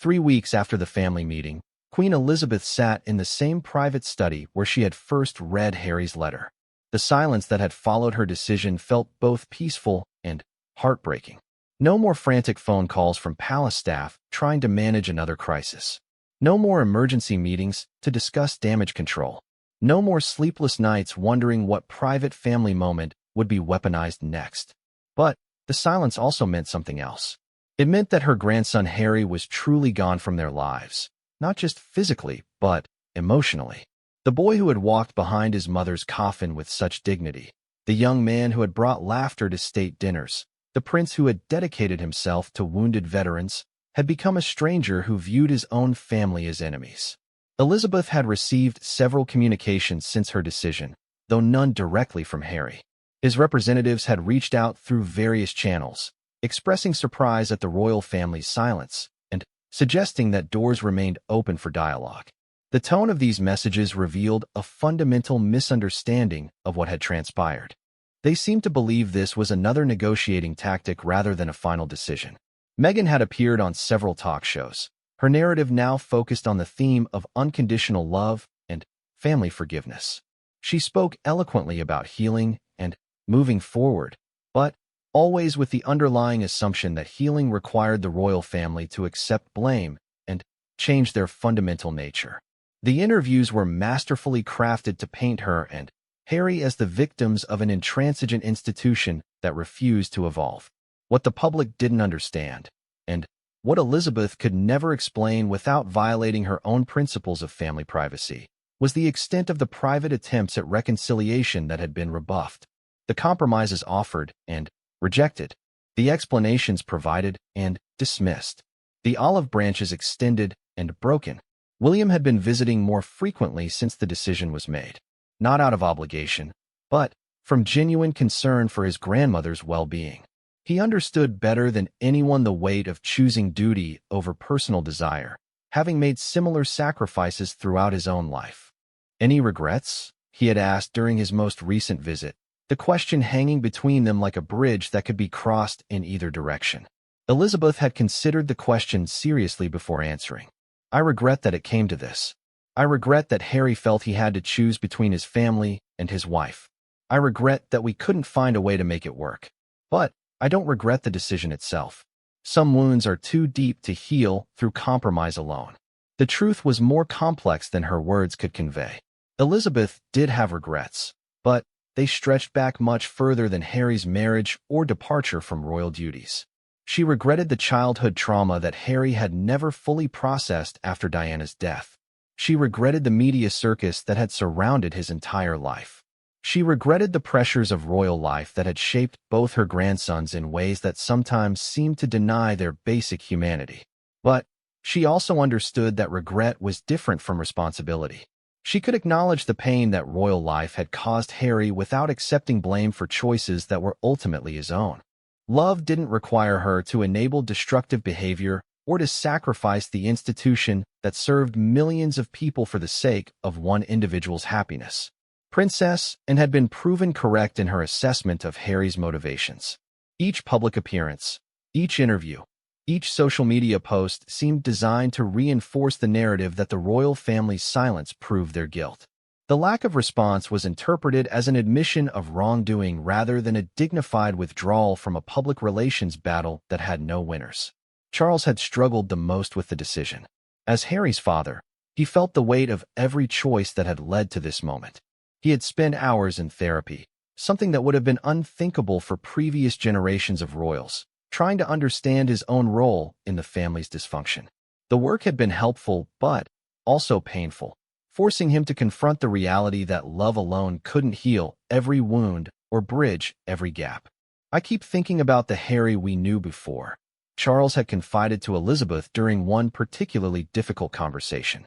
3 weeks after the family meeting, Queen Elizabeth sat in the same private study where she had first read Harry's letter. The silence that had followed her decision felt both peaceful and heartbreaking. No more frantic phone calls from palace staff trying to manage another crisis. No more emergency meetings to discuss damage control. No more sleepless nights wondering what private family moment would be weaponized next. But the silence also meant something else. It meant that her grandson Harry was truly gone from their lives, not just physically, but emotionally. The boy who had walked behind his mother's coffin with such dignity, the young man who had brought laughter to state dinners, the prince who had dedicated himself to wounded veterans, had become a stranger who viewed his own family as enemies. Elizabeth had received several communications since her decision, though none directly from Harry. His representatives had reached out through various channels, expressing surprise at the royal family's silence and suggesting that doors remained open for dialogue. The tone of these messages revealed a fundamental misunderstanding of what had transpired. They seemed to believe this was another negotiating tactic rather than a final decision. Meghan had appeared on several talk shows. Her narrative now focused on the theme of unconditional love and family forgiveness. She spoke eloquently about healing and moving forward, but always with the underlying assumption that healing required the royal family to accept blame and change their fundamental nature. The interviews were masterfully crafted to paint her and Harry as the victims of an intransigent institution that refused to evolve. What the public didn't understand, and what Elizabeth could never explain without violating her own principles of family privacy, was the extent of the private attempts at reconciliation that had been rebuffed, the compromises offered and rejected, the explanations provided and dismissed, the olive branches extended and broken. William had been visiting more frequently since the decision was made, not out of obligation, but from genuine concern for his grandmother's well-being. He understood better than anyone the weight of choosing duty over personal desire, having made similar sacrifices throughout his own life. "Any regrets?" he had asked during his most recent visit, the question hanging between them like a bridge that could be crossed in either direction. Elizabeth had considered the question seriously before answering. "I regret that it came to this. I regret that Harry felt he had to choose between his family and his wife. I regret that we couldn't find a way to make it work. But I don't regret the decision itself. Some wounds are too deep to heal through compromise alone." The truth was more complex than her words could convey. Elizabeth did have regrets, but they stretched back much further than Harry's marriage or departure from royal duties. She regretted the childhood trauma that Harry had never fully processed after Diana's death. She regretted the media circus that had surrounded his entire life. She regretted the pressures of royal life that had shaped both her grandsons in ways that sometimes seemed to deny their basic humanity. But she also understood that regret was different from responsibility. She could acknowledge the pain that royal life had caused Harry without accepting blame for choices that were ultimately his own. Love didn't require her to enable destructive behavior or to sacrifice the institution that served millions of people for the sake of one individual's happiness. Princess and had been proven correct in her assessment of Harry's motivations. Each public appearance, each interview, each social media post seemed designed to reinforce the narrative that the royal family's silence proved their guilt. The lack of response was interpreted as an admission of wrongdoing rather than a dignified withdrawal from a public relations battle that had no winners. Charles had struggled the most with the decision. As Harry's father, he felt the weight of every choice that had led to this moment. He had spent hours in therapy, something that would have been unthinkable for previous generations of royals, trying to understand his own role in the family's dysfunction. The work had been helpful, but also painful, forcing him to confront the reality that love alone couldn't heal every wound or bridge every gap. "I keep thinking about the Harry we knew before," Charles had confided to Elizabeth during one particularly difficult conversation.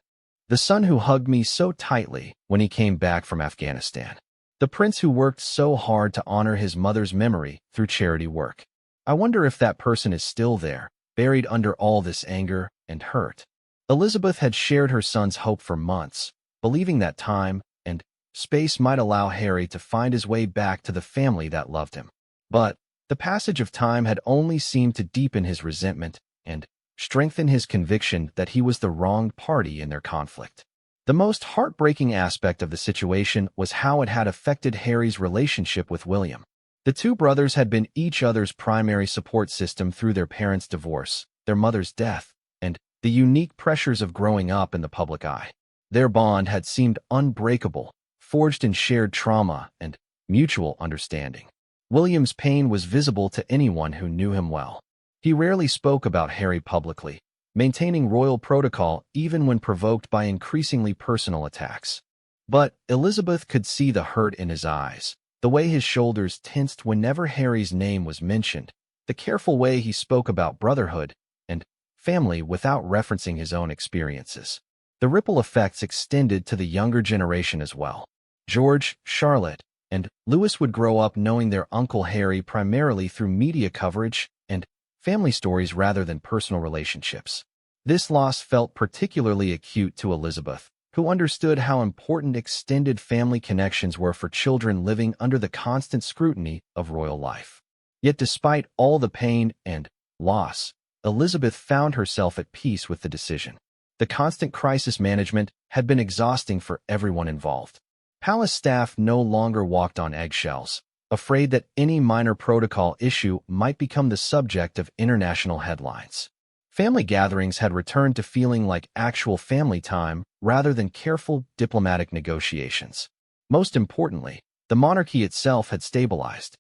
"The son who hugged me so tightly when he came back from Afghanistan. The prince who worked so hard to honor his mother's memory through charity work. I wonder if that person is still there, buried under all this anger and hurt." Elizabeth had shared her son's hope for months, believing that time and space might allow Harry to find his way back to the family that loved him. But the passage of time had only seemed to deepen his resentment and strengthen his conviction that he was the wronged party in their conflict. The most heartbreaking aspect of the situation was how it had affected Harry's relationship with William. The two brothers had been each other's primary support system through their parents' divorce, their mother's death, and the unique pressures of growing up in the public eye. Their bond had seemed unbreakable, forged in shared trauma and mutual understanding. William's pain was visible to anyone who knew him well. He rarely spoke about Harry publicly, maintaining royal protocol even when provoked by increasingly personal attacks. But Elizabeth could see the hurt in his eyes, the way his shoulders tensed whenever Harry's name was mentioned, the careful way he spoke about brotherhood and family without referencing his own experiences. The ripple effects extended to the younger generation as well. George, Charlotte, and Louis would grow up knowing their Uncle Harry primarily through media coverage and family stories rather than personal relationships. This loss felt particularly acute to Elizabeth, who understood how important extended family connections were for children living under the constant scrutiny of royal life. Yet despite all the pain and loss, Elizabeth found herself at peace with the decision. The constant crisis management had been exhausting for everyone involved. Palace staff no longer walked on eggshells, afraid that any minor protocol issue might become the subject of international headlines. Family gatherings had returned to feeling like actual family time rather than careful diplomatic negotiations. Most importantly, the monarchy itself had stabilized.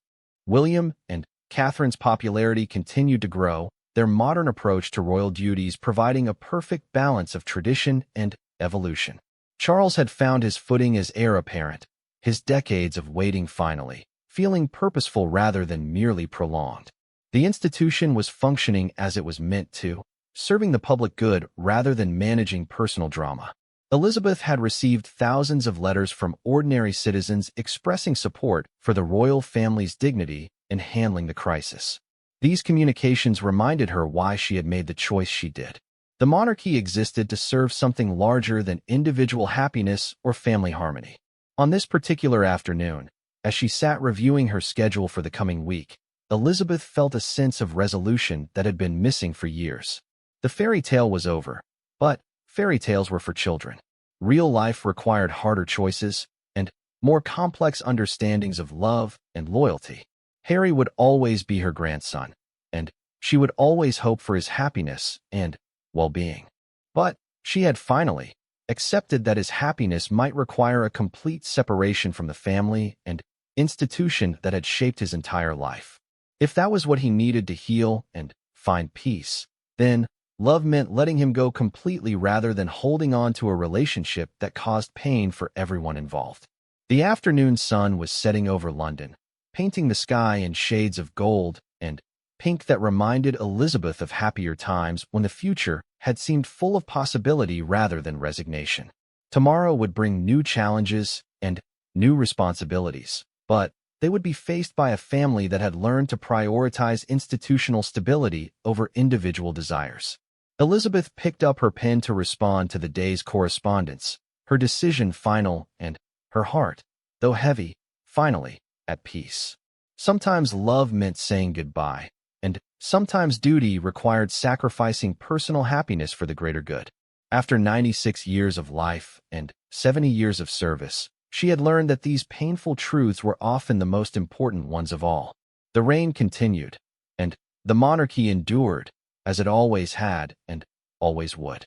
William and Catherine's popularity continued to grow, their modern approach to royal duties providing a perfect balance of tradition and evolution. Charles had found his footing as heir apparent, his decades of waiting finally feeling purposeful rather than merely prolonged. The institution was functioning as it was meant to, serving the public good rather than managing personal drama. Elizabeth had received thousands of letters from ordinary citizens expressing support for the royal family's dignity in handling the crisis. These communications reminded her why she had made the choice she did. The monarchy existed to serve something larger than individual happiness or family harmony. On this particular afternoon, as she sat reviewing her schedule for the coming week, Elizabeth felt a sense of resolution that had been missing for years. The fairy tale was over, but fairy tales were for children. Real life required harder choices and more complex understandings of love and loyalty. Harry would always be her grandson, and she would always hope for his happiness and well-being. But she had finally accepted that his happiness might require a complete separation from the family and institution that had shaped his entire life. If that was what he needed to heal and find peace, then love meant letting him go completely rather than holding on to a relationship that caused pain for everyone involved. The afternoon sun was setting over London, painting the sky in shades of gold and pink that reminded Elizabeth of happier times when the future had seemed full of possibility rather than resignation. Tomorrow would bring new challenges and new responsibilities, but they would be faced by a family that had learned to prioritize institutional stability over individual desires. Elizabeth picked up her pen to respond to the day's correspondence, her decision final and her heart, though heavy, finally at peace. Sometimes love meant saying goodbye, and sometimes duty required sacrificing personal happiness for the greater good. After 96 years of life and 70 years of service, she had learned that these painful truths were often the most important ones of all. The reign continued, and the monarchy endured, as it always had and always would.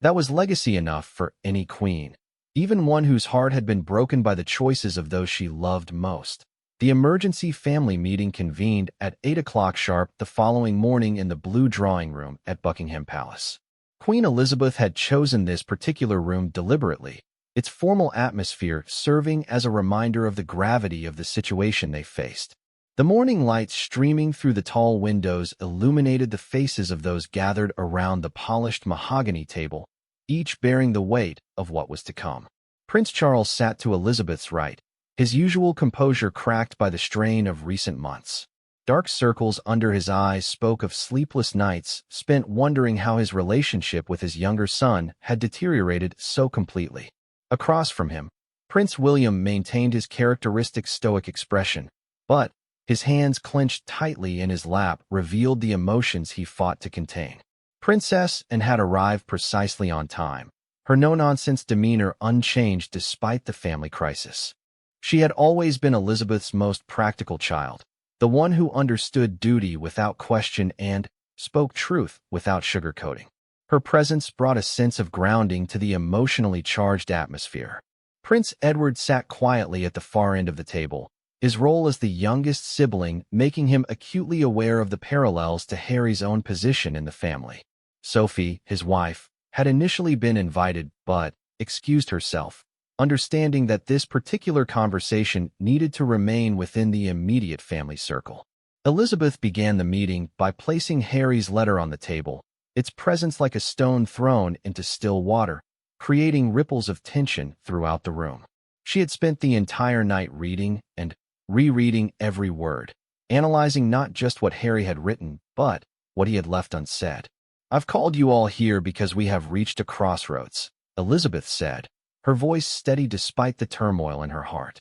That was legacy enough for any queen, even one whose heart had been broken by the choices of those she loved most. The emergency family meeting convened at 8 o'clock sharp the following morning in the blue drawing room at Buckingham Palace. Queen Elizabeth had chosen this particular room deliberately, its formal atmosphere serving as a reminder of the gravity of the situation they faced. The morning light streaming through the tall windows illuminated the faces of those gathered around the polished mahogany table, each bearing the weight of what was to come. Prince Charles sat to Elizabeth's right, his usual composure cracked by the strain of recent months. Dark circles under his eyes spoke of sleepless nights spent wondering how his relationship with his younger son had deteriorated so completely. Across from him, Prince William maintained his characteristic stoic expression, but his hands clenched tightly in his lap revealed the emotions he fought to contain. princess and had arrived precisely on time, her no-nonsense demeanor unchanged despite the family crisis. She had always been Elizabeth's most practical child, the one who understood duty without question and spoke truth without sugarcoating. Her presence brought a sense of grounding to the emotionally charged atmosphere. Prince Edward sat quietly at the far end of the table, his role as the youngest sibling making him acutely aware of the parallels to Harry's own position in the family. Sophie, his wife, had initially been invited but excused herself, understanding that this particular conversation needed to remain within the immediate family circle. Elizabeth began the meeting by placing Harry's letter on the table, its presence like a stone thrown into still water, creating ripples of tension throughout the room. She had spent the entire night reading and rereading every word, analyzing not just what Harry had written, but what he had left unsaid. "I've called you all here because we have reached a crossroads," Elizabeth said, her voice steady despite the turmoil in her heart.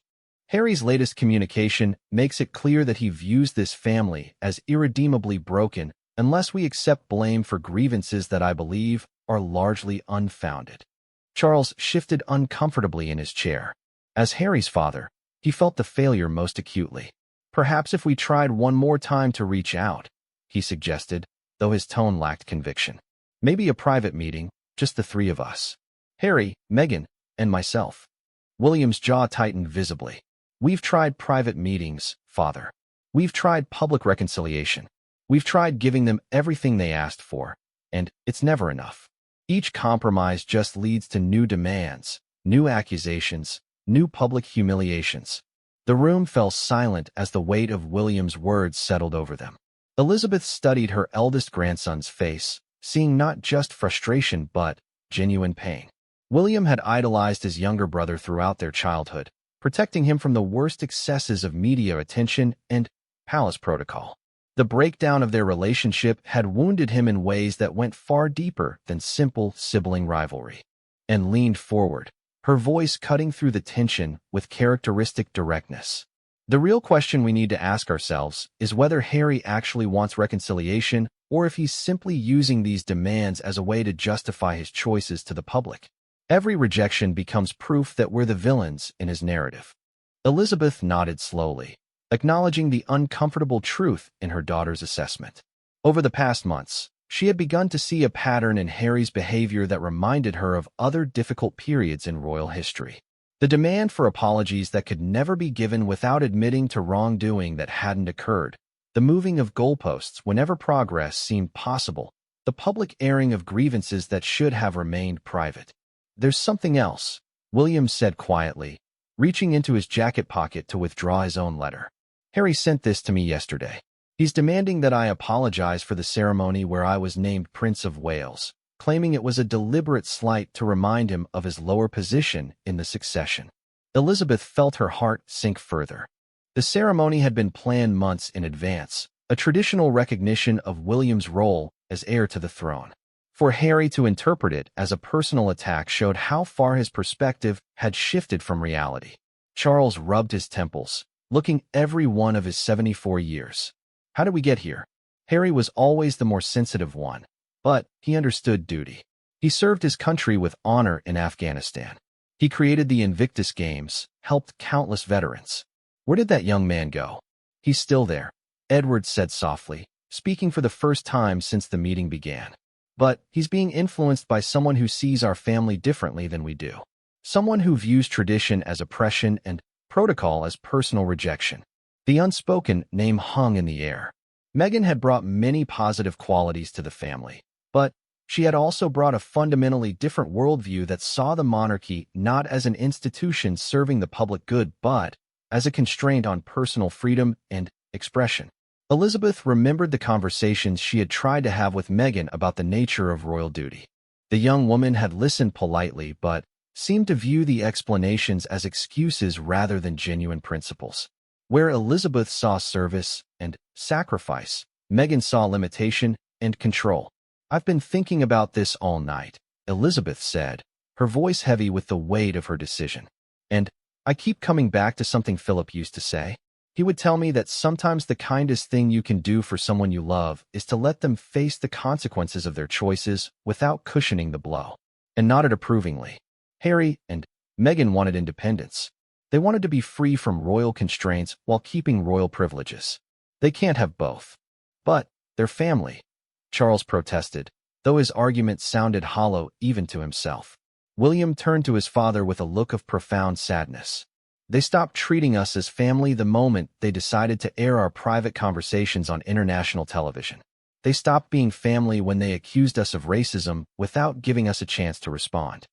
Harry's latest communication makes it clear that he views this family as irredeemably broken unless we accept blame for grievances that I believe are largely unfounded. Charles shifted uncomfortably in his chair. As Harry's father, he felt the failure most acutely. "Perhaps if we tried one more time to reach out," he suggested, though his tone lacked conviction. "Maybe a private meeting, just the three of us. Harry, Meghan, and myself." William's jaw tightened visibly. "We've tried private meetings, Father. We've tried public reconciliation. We've tried giving them everything they asked for, and it's never enough. Each compromise just leads to new demands, new accusations, new public humiliations." The room fell silent as the weight of William's words settled over them. Elizabeth studied her eldest grandson's face, seeing not just frustration but genuine pain. William had idolized his younger brother throughout their childhood, protecting him from the worst excesses of media attention and palace protocol. The breakdown of their relationship had wounded him in ways that went far deeper than simple sibling rivalry. And leaned forward, her voice cutting through the tension with characteristic directness. "The real question we need to ask ourselves is whether Harry actually wants reconciliation or if he's simply using these demands as a way to justify his choices to the public. Every rejection becomes proof that we're the villains in his narrative." Elizabeth nodded slowly, acknowledging the uncomfortable truth in her daughter's assessment. Over the past months, she had begun to see a pattern in Harry's behavior that reminded her of other difficult periods in royal history. The demand for apologies that could never be given without admitting to wrongdoing that hadn't occurred, the moving of goalposts whenever progress seemed possible, the public airing of grievances that should have remained private. "There's something else," William said quietly, reaching into his jacket pocket to withdraw his own letter. "Harry sent this to me yesterday. He's demanding that I apologize for the ceremony where I was named Prince of Wales, claiming it was a deliberate slight to remind him of his lower position in the succession." Elizabeth felt her heart sink further. The ceremony had been planned months in advance, a traditional recognition of William's role as heir to the throne. For Harry to interpret it as a personal attack showed how far his perspective had shifted from reality. Charles rubbed his temples, looking every one of his 74 years. How did we get here? Harry was always the more sensitive one, but he understood duty. He served his country with honor in Afghanistan. He created the Invictus Games, helped countless veterans. Where did that young man go? He's still there, Edward said softly, speaking for the first time since the meeting began. But he's being influenced by someone who sees our family differently than we do. Someone who views tradition as oppression and protocol as personal rejection. The unspoken name hung in the air. Meghan had brought many positive qualities to the family, but she had also brought a fundamentally different worldview that saw the monarchy not as an institution serving the public good but as a constraint on personal freedom and expression. Elizabeth remembered the conversations she had tried to have with Meghan about the nature of royal duty. The young woman had listened politely but seemed to view the explanations as excuses rather than genuine principles. Where Elizabeth saw service and sacrifice, Meghan saw limitation and control. "I've been thinking about this all night," Elizabeth said, her voice heavy with the weight of her decision. "And I keep coming back to something Philip used to say. He would tell me that sometimes the kindest thing you can do for someone you love is to let them face the consequences of their choices without cushioning the blow. And nodded approvingly. Harry and Meghan wanted independence. They wanted to be free from royal constraints while keeping royal privileges. They can't have both. But their family, Charles protested, though his argument sounded hollow even to himself. William turned to his father with a look of profound sadness. They stopped treating us as family the moment they decided to air our private conversations on international television. They stopped being family when they accused us of racism without giving us a chance to respond.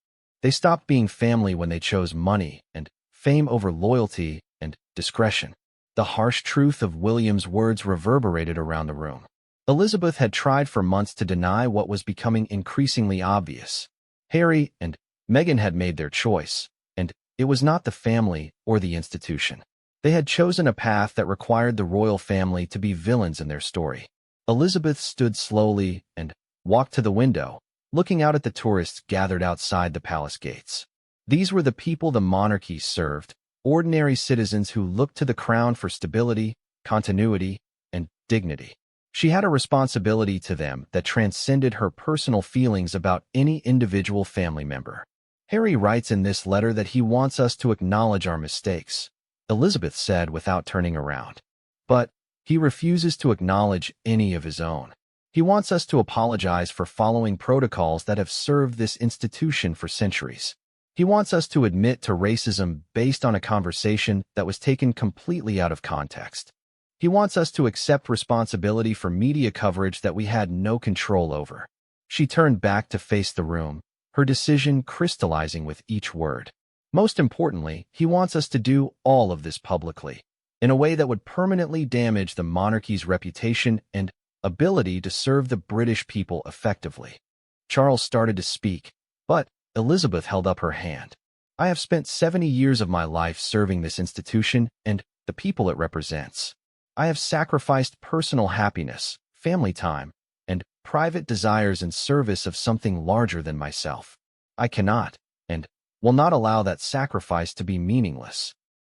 They stopped being family when they chose money and fame over loyalty and discretion. The harsh truth of William's words reverberated around the room. Elizabeth had tried for months to deny what was becoming increasingly obvious. Harry and Meghan had made their choice, and it was not the family or the institution. They had chosen a path that required the royal family to be villains in their story. Elizabeth stood slowly and walked to the window, looking out at the tourists gathered outside the palace gates. These were the people the monarchy served, ordinary citizens who looked to the crown for stability, continuity, and dignity. She had a responsibility to them that transcended her personal feelings about any individual family member. Harry writes in this letter that he wants us to acknowledge our mistakes, Elizabeth said without turning around. But he refuses to acknowledge any of his own. He wants us to apologize for following protocols that have served this institution for centuries. He wants us to admit to racism based on a conversation that was taken completely out of context. He wants us to accept responsibility for media coverage that we had no control over. She turned back to face the room, her decision crystallizing with each word. Most importantly, he wants us to do all of this publicly, in a way that would permanently damage the monarchy's reputation and ability to serve the British people effectively. Charles started to speak, but Elizabeth held up her hand. I have spent 70 years of my life serving this institution and the people it represents. I have sacrificed personal happiness, family time, and private desires in service of something larger than myself. I cannot, and will not allow that sacrifice to be meaningless.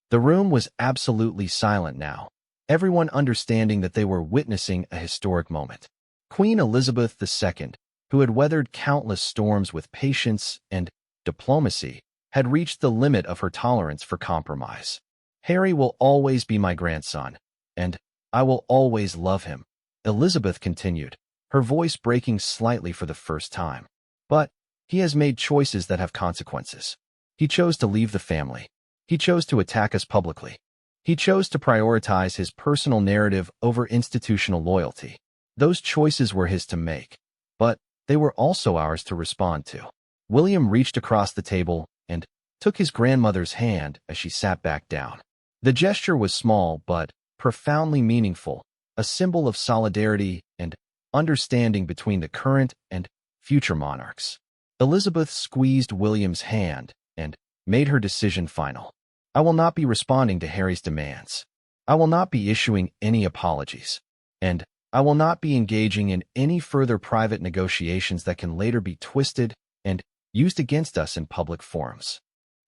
The room was absolutely silent now, everyone understanding that they were witnessing a historic moment. Queen Elizabeth II, who had weathered countless storms with patience and diplomacy, had reached the limit of her tolerance for compromise. Harry will always be my grandson, and I will always love him, Elizabeth continued, her voice breaking slightly for the first time. But he has made choices that have consequences. He chose to leave the family. He chose to attack us publicly. He chose to prioritize his personal narrative over institutional loyalty. Those choices were his to make, but they were also ours to respond to. William reached across the table and took his grandmother's hand as she sat back down. The gesture was small but profoundly meaningful, a symbol of solidarity and understanding between the current and future monarchs. Elizabeth squeezed William's hand and made her decision final. I will not be responding to Harry's demands. I will not be issuing any apologies. And I will not be engaging in any further private negotiations that can later be twisted and used against us in public forums.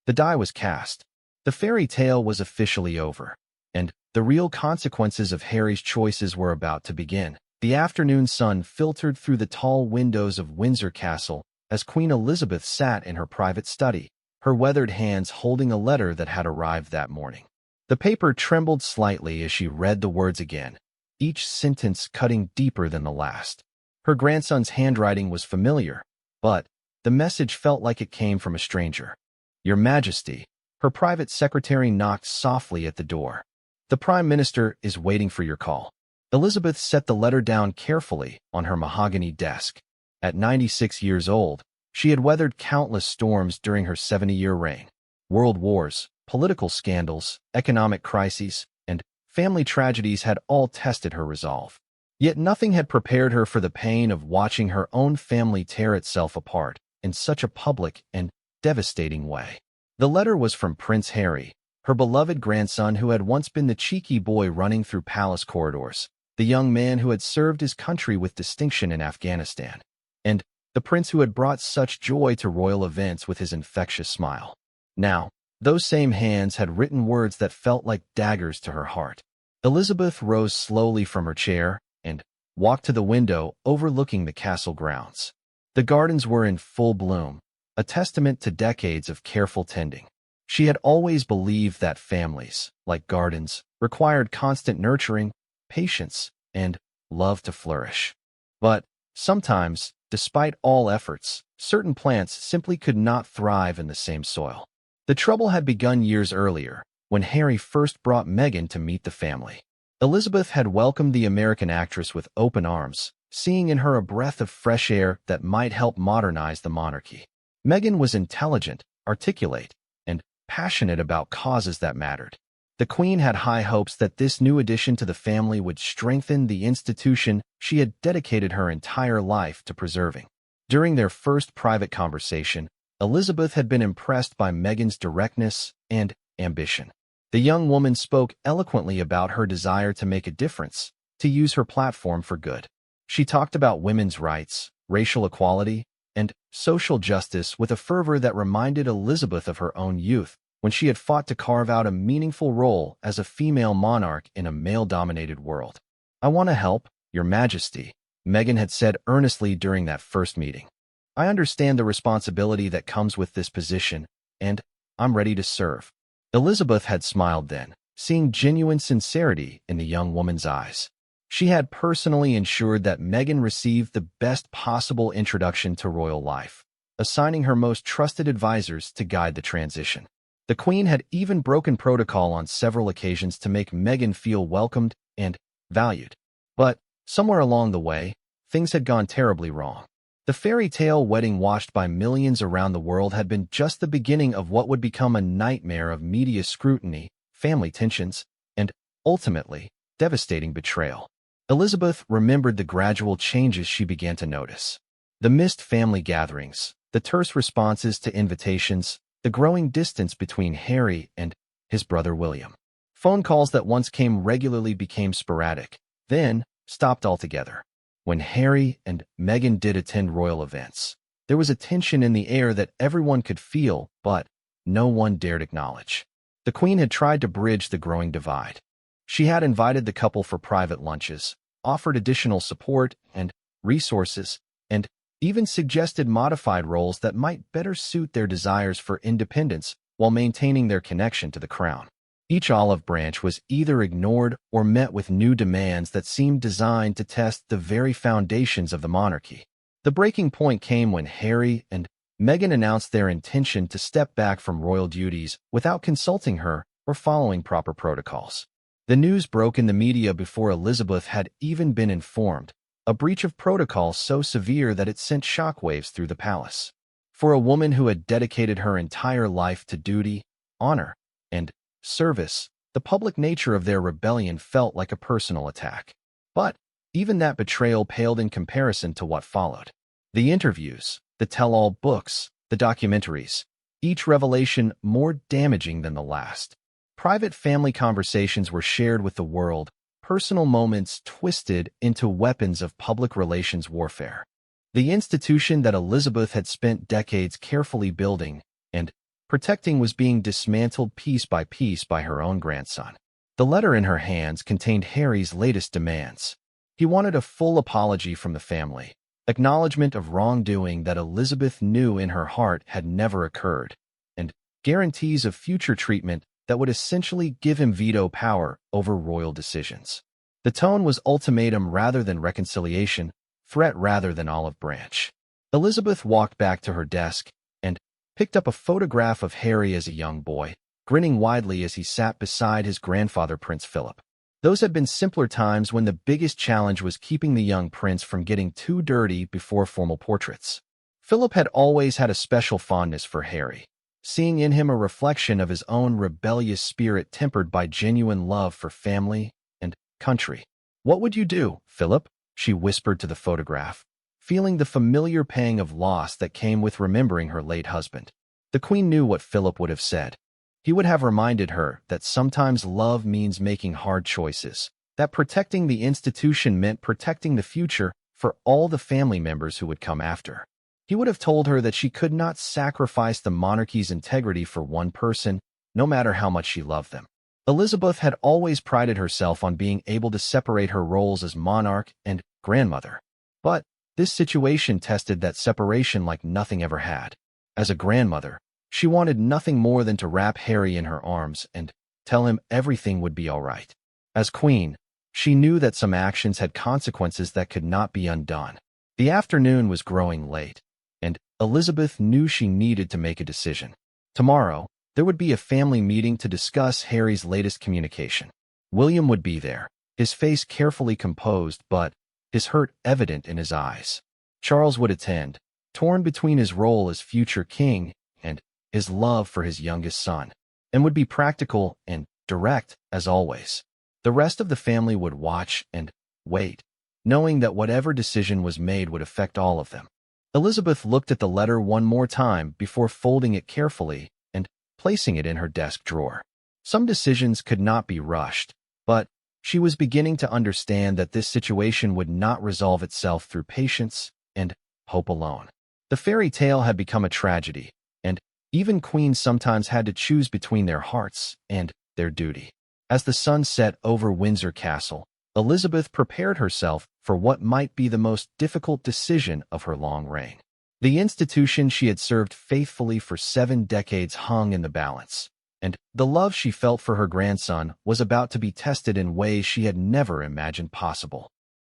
The die was cast. The fairy tale was officially over, and the real consequences of Harry's choices were about to begin. The afternoon sun filtered through the tall windows of Windsor Castle as Queen Elizabeth sat in her private study, her weathered hands holding a letter that had arrived that morning. The paper trembled slightly as she read the words again, each sentence cutting deeper than the last. Her grandson's handwriting was familiar, but the message felt like it came from a stranger. Your Majesty, her private secretary knocked softly at the door. The Prime Minister is waiting for your call. Elizabeth set the letter down carefully on her mahogany desk. At 96 years old, she had weathered countless storms during her 70-year reign. World wars, political scandals, economic crises, and family tragedies had all tested her resolve. Yet nothing had prepared her for the pain of watching her own family tear itself apart in such a public and devastating way. The letter was from Prince Harry, her beloved grandson who had once been the cheeky boy running through palace corridors, the young man who had served his country with distinction in Afghanistan, and the prince who had brought such joy to royal events with his infectious smile. Now, those same hands had written words that felt like daggers to her heart. Elizabeth rose slowly from her chair and walked to the window overlooking the castle grounds. The gardens were in full bloom, a testament to decades of careful tending. She had always believed that families, like gardens, required constant nurturing, patience, and love to flourish. But sometimes, despite all efforts, certain plants simply could not thrive in the same soil. The trouble had begun years earlier, when Harry first brought Meghan to meet the family. Elizabeth had welcomed the American actress with open arms, seeing in her a breath of fresh air that might help modernize the monarchy. Meghan was intelligent, articulate, and passionate about causes that mattered. The Queen had high hopes that this new addition to the family would strengthen the institution she had dedicated her entire life to preserving. During their first private conversation, Elizabeth had been impressed by Meghan's directness and ambition. The young woman spoke eloquently about her desire to make a difference, to use her platform for good. She talked about women's rights, racial equality, and social justice with a fervor that reminded Elizabeth of her own youth, when she had fought to carve out a meaningful role as a female monarch in a male-dominated world. "I want to help, Your Majesty," Meghan had said earnestly during that first meeting. "I understand the responsibility that comes with this position, and I'm ready to serve." Elizabeth had smiled then, seeing genuine sincerity in the young woman's eyes. She had personally ensured that Meghan received the best possible introduction to royal life, assigning her most trusted advisors to guide the transition. The Queen had even broken protocol on several occasions to make Meghan feel welcomed and valued. But somewhere along the way, things had gone terribly wrong. The fairy tale wedding watched by millions around the world had been just the beginning of what would become a nightmare of media scrutiny, family tensions, and, ultimately, devastating betrayal. Elizabeth remembered the gradual changes she began to notice. The missed family gatherings, the terse responses to invitations, the growing distance between Harry and his brother William. Phone calls that once came regularly became sporadic, then stopped altogether. When Harry and Meghan did attend royal events, there was a tension in the air that everyone could feel, but no one dared acknowledge. The Queen had tried to bridge the growing divide. She had invited the couple for private lunches, offered additional support and resources, and even suggested modified roles that might better suit their desires for independence while maintaining their connection to the crown. Each olive branch was either ignored or met with new demands that seemed designed to test the very foundations of the monarchy. The breaking point came when Harry and Meghan announced their intention to step back from royal duties without consulting her or following proper protocols. The news broke in the media before Elizabeth had even been informed, a breach of protocol so severe that it sent shockwaves through the palace. For a woman who had dedicated her entire life to duty, honor, and service, the public nature of their rebellion felt like a personal attack. But even that betrayal paled in comparison to what followed. The interviews, the tell-all books, the documentaries, each revelation more damaging than the last. Private family conversations were shared with the world, personal moments twisted into weapons of public relations warfare. The institution that Elizabeth had spent decades carefully building and protecting was being dismantled piece by her own grandson. The letter in her hands contained Harry's latest demands. He wanted a full apology from the family, acknowledgement of wrongdoing that Elizabeth knew in her heart had never occurred, and guarantees of future treatment that would essentially give him veto power over royal decisions. The tone was ultimatum rather than reconciliation, threat rather than olive branch. Elizabeth walked back to her desk and picked up a photograph of Harry as a young boy, grinning widely as he sat beside his grandfather Prince Philip. Those had been simpler times when the biggest challenge was keeping the young prince from getting too dirty before formal portraits. Philip had always had a special fondness for Harry, seeing in him a reflection of his own rebellious spirit tempered by genuine love for family and country. "What would you do, Philip?" she whispered to the photograph, feeling the familiar pang of loss that came with remembering her late husband. The Queen knew what Philip would have said. He would have reminded her that sometimes love means making hard choices, that protecting the institution meant protecting the future for all the family members who would come after. He would have told her that she could not sacrifice the monarchy's integrity for one person, no matter how much she loved them. Elizabeth had always prided herself on being able to separate her roles as monarch and grandmother. But this situation tested that separation like nothing ever had. As a grandmother, she wanted nothing more than to wrap Harry in her arms and tell him everything would be all right. As queen, she knew that some actions had consequences that could not be undone. The afternoon was growing late, and Elizabeth knew she needed to make a decision. Tomorrow, there would be a family meeting to discuss Harry's latest communication. William would be there, his face carefully composed but his hurt evident in his eyes. Charles would attend, torn between his role as future king and his love for his youngest son, and would be practical and direct as always. The rest of the family would watch and wait, knowing that whatever decision was made would affect all of them. Elizabeth looked at the letter one more time before folding it carefully and placing it in her desk drawer. Some decisions could not be rushed, but she was beginning to understand that this situation would not resolve itself through patience and hope alone. The fairy tale had become a tragedy, and even queens sometimes had to choose between their hearts and their duty. As the sun set over Windsor Castle, Elizabeth prepared herself for what might be the most difficult decision of her long reign. The institution she had served faithfully for 7 decades hung in the balance, and the love she felt for her grandson was about to be tested in ways she had never imagined possible.